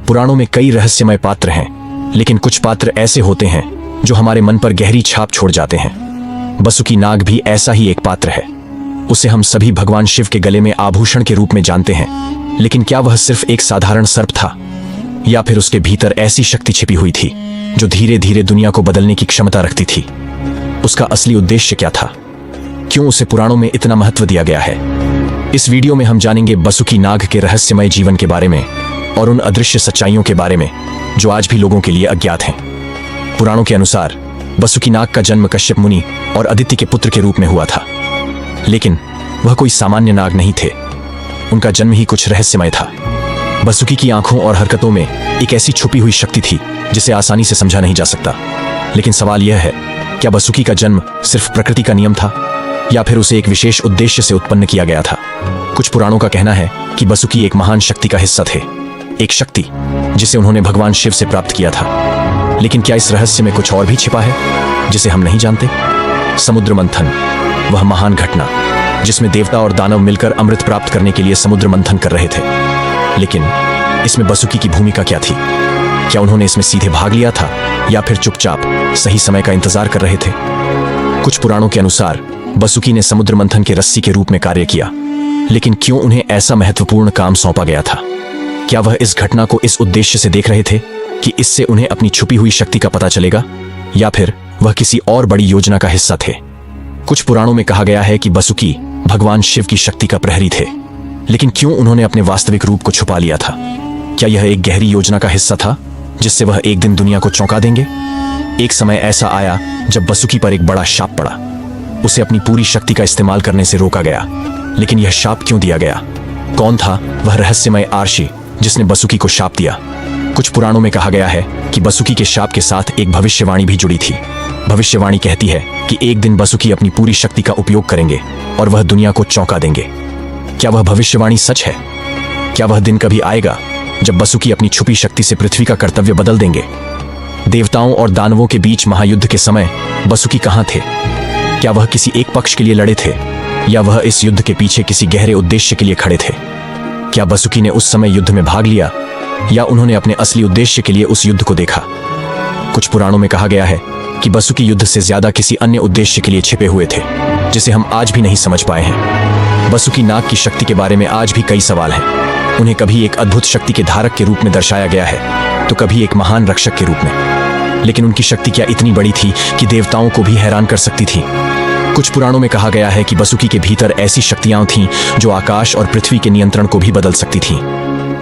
पुराणों में कई रहस्यमय पात्र हैं, लेकिन कुछ पात्र ऐसे होते हैं जो हमारे मन पर गहरी छाप छोड़ जाते हैं। बसुकी नाग भी ऐसा ही एक पात्र है। उसे हम सभी भगवान शिव के गले में आभूषण के रूप में जानते हैं, लेकिन क्या वह सिर्फ एक साधारण सर्प था, या फिर उसके भीतर ऐसी शक्ति छिपी हुई थी जो धीरे धीरे दुनिया को बदलने की क्षमता रखती थी? उसका असली उद्देश्य क्या था? क्यों उसे पुराणों में इतना महत्व दिया गया है? इस वीडियो में हम जानेंगे बसुकी नाग के रहस्यमय जीवन के बारे में और उन अदृश्य सच्चाइयों के बारे में जो आज भी लोगों के लिए अज्ञात हैं। पुराणों के अनुसार बसुकी नाग का जन्म कश्यप मुनि और अदिति के पुत्र के रूप में हुआ था, लेकिन वह कोई सामान्य नाग नहीं थे। उनका जन्म ही कुछ रहस्यमय था। बसुकी की आंखों और हरकतों में एक ऐसी छुपी हुई शक्ति थी जिसे आसानी से समझा नहीं जा सकता। लेकिन सवाल यह है, क्या बसुकी का जन्म सिर्फ प्रकृति का नियम था, या फिर उसे एक विशेष उद्देश्य से उत्पन्न किया गया था? कुछ पुराणों का कहना है कि बसुकी एक महान शक्ति का हिस्सा थे, एक शक्ति जिसे उन्होंने भगवान शिव से प्राप्त किया था। लेकिन क्या इस रहस्य में कुछ और भी छिपा है जिसे हम नहीं जानते? समुद्र मंथन, वह महान घटना जिसमें देवता और दानव मिलकर अमृत प्राप्त करने के लिए समुद्र मंथन कर रहे थे। लेकिन इसमें बसुकी की भूमिका क्या थी? क्या उन्होंने इसमें सीधे भाग लिया था, या फिर चुपचाप सही समय का इंतजार कर रहे थे? कुछ पुराणों के अनुसार बसुकी ने समुद्र मंथन के रस्सी के रूप में कार्य किया, लेकिन क्यों उन्हें ऐसा महत्वपूर्ण काम सौंपा गया था? क्या वह इस घटना को इस उद्देश्य से देख रहे थे कि इससे उन्हें अपनी छुपी हुई शक्ति का पता चलेगा, या फिर वह किसी और बड़ी योजना का हिस्सा थे? कुछ पुराणों में कहा गया है कि बसुकी भगवान शिव की शक्ति का प्रहरी थे, लेकिन क्यों उन्होंने अपने वास्तविक रूप को छुपा लिया था? क्या यह एक गहरी योजना का हिस्सा था जिससे वह एक दिन दुनिया को चौंका देंगे? एक समय ऐसा आया जब बसुकी पर एक बड़ा शाप पड़ा। उसे अपनी पूरी शक्ति का इस्तेमाल करने से रोका गया। लेकिन यह शाप क्यों दिया गया? कौन था वह रहस्यमय आर्षि जिसने बसुकी को शाप दिया? कुछ पुराणों में कहा गया है कि बसुकी के शाप के साथ एक भविष्यवाणी भी जुड़ी थी। भविष्यवाणी कहती है कि एक दिन बसुकी अपनी पूरी शक्ति का उपयोग करेंगे और वह दुनिया को चौंका देंगे। क्या वह भविष्यवाणी सच है? क्या वह दिन कभी आएगा जब बसुकी अपनी छुपी शक्ति से पृथ्वी का कर्तव्य बदल देंगे? देवताओं और दानवों के बीच महायुद्ध के समय बसुकी कहां थे? क्या वह किसी एक पक्ष के लिए लड़े थे, या वह इस युद्ध के पीछे किसी गहरे उद्देश्य के लिए खड़े थे? क्या बसुकी ने उस समय युद्ध में भाग लिया, या उन्होंने अपने असली उद्देश्य के लिए उस युद्ध को देखा? कुछ पुराणों में कहा गया है कि बसुकी युद्ध से ज्यादा किसी अन्य उद्देश्य के लिए छिपे हुए थे, जिसे हम आज भी नहीं समझ पाए हैं। बसुकी नाग की शक्ति के बारे में आज भी कई सवाल हैं। उन्हें कभी एक अद्भुत शक्ति के धारक के रूप में दर्शाया गया है, तो कभी एक महान रक्षक के रूप में। लेकिन उनकी शक्ति क्या इतनी बड़ी थी कि देवताओं को भी हैरान कर सकती थी? कुछ पुराणों में कहा गया है कि बसुकी के भीतर ऐसी शक्तियां थीं जो आकाश और पृथ्वी के नियंत्रण को भी बदल सकती थीं।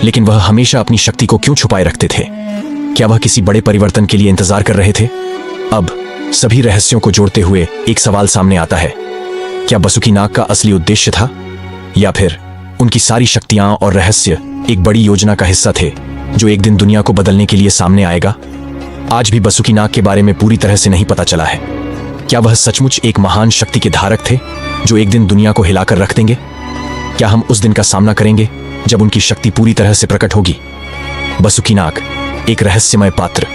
लेकिन वह हमेशा अपनी शक्ति को क्यों छुपाए रखते थे? क्या वह किसी बड़े परिवर्तन के लिए इंतजार कर रहे थे? अब सभी रहस्यों को जोड़ते हुए एक सवाल सामने आता है, क्या बसुकी नाग का असली उद्देश्य था, या फिर उनकी सारी शक्तियां और रहस्य एक बड़ी योजना का हिस्सा थे जो एक दिन दुनिया को बदलने के लिए सामने आएगा? आज भी बसुकी नाग के बारे में पूरी तरह से नहीं पता चला है। क्या वह सचमुच एक महान शक्ति के धारक थे जो एक दिन दुनिया को हिलाकर रख देंगे? क्या हम उस दिन का सामना करेंगे जब उनकी शक्ति पूरी तरह से प्रकट होगी? बसुकी नाग एक रहस्यमय पात्र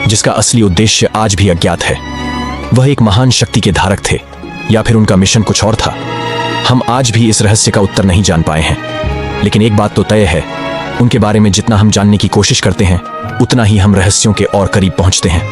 जिसका असली उद्देश्य आज भी अज्ञात है। वह एक महान शक्ति के धारक थे, या फिर उनका मिशन कुछ और था? हम आज भी इस रहस्य का उत्तर नहीं जान पाए हैं। लेकिन एक बात तो तय है, उनके बारे में जितना हम जानने की कोशिश करते हैं, उतना ही हम रहस्यों के और करीब पहुंचते हैं।